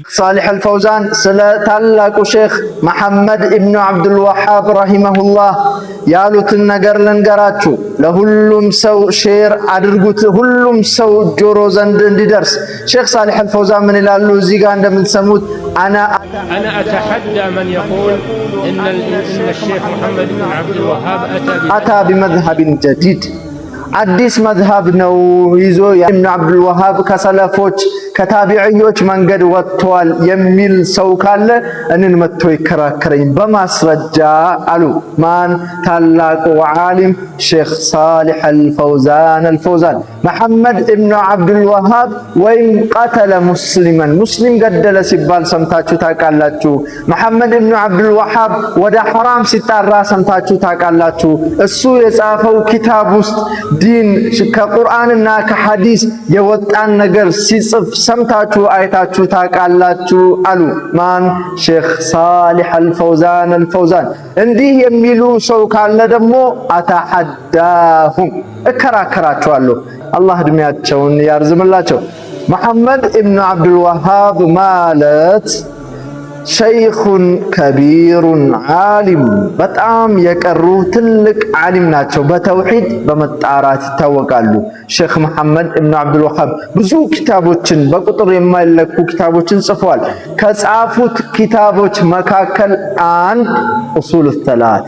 صالح الفوزان سلا تلاقو شيخ محمد ابن عبد الوهاب رحمه الله ያሉትን ነገር ልንገራችሁ ለሁሉም ሰው ሼር አድርጉት ሁሉም ሰው ጆሮ ዘንድ እንዲደርስ ሼክ صالح الفوزان ምን ይላሉ እዚህ ጋር እንደምትሰሙት انا اتحدى من يقول ان الشيخ محمد بن عبد الوهاب اتى بمذهب جديد አዲስ መዝሀብ ነው ይዞ ኢብኑ አብዱል ወሃብ ከሰለፎች ከታቢዒዎች መንገድ ወጥቷል የሚል ሰው ካለ እንን መጥቶ ይከራከረኝ በማስረጃ አሉ ማን ታላቁ ዓሊም ሼክ صالح الفوزان መሐመድ ኢብኑ አብዱል ወሃብ ወይም ቀተለ ሙስሊም ገደለ ሲባል ሰምታችሁ ታውቃላችሁ መሐመድ ኢብኑ አብዱል ወሃብ ወደ ሐራም ሲጣራ ሰምታችሁ ታውቃላችሁ እሱ የጻፈው ኪታብ ውስጥ ዲን ከቁርአንና ከሐዲስ የወጣን ነገር ሲጽፍ ሰምታችሁ አይታችሁ ታውቃላችሁ አሉ ማን ሼክ صالح الفوزان እንዲህ የሚሉ ሰው ካለ ደግሞ አተሐዳሁም እከራከራቸዋለሁ አላህ እድሜያቸውን ያርዝምላቸው መሐመድ ኢብኑ አብዱል ወሃብ ማለት ሸይኹን ከቢሩን ዓሊም በጣም የቀሩ ትልቅ ዓሊም ናቸው በተውሂድ በመጣራት ይታወቃሉ ሼክ መሐመድ ኢብኑ አብዱል ወሃብ ብዙ ኪታቦችን በቁጥር የማይለኩ ኪታቦችን ጽፈዋል ከጻፉት ኪታቦች መካከል አንድ ኡሱል ሰላሳ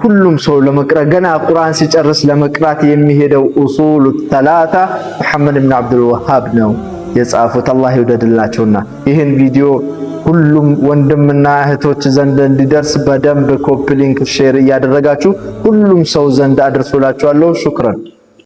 ሁሉም ሰው ለመቅራት ገና ቁርአን ሲጨርስ ለመቅራት የሚሄደው ኡሱል ሰላሳ መሐመድ ኢብኑ አብዱል ወሃብ ነው የጻፉት አላህ ይወደድላቸውና ይህን ቪዲዮ ሁሉም ወንድምና እህቶች ዘንድ እንዲደርስ በደንብ ኮፒ ሊንክ ሼር እያደረጋችሁ ሁሉም ሰው ዘንድ አድርሱላችኋለሁ ሹክራን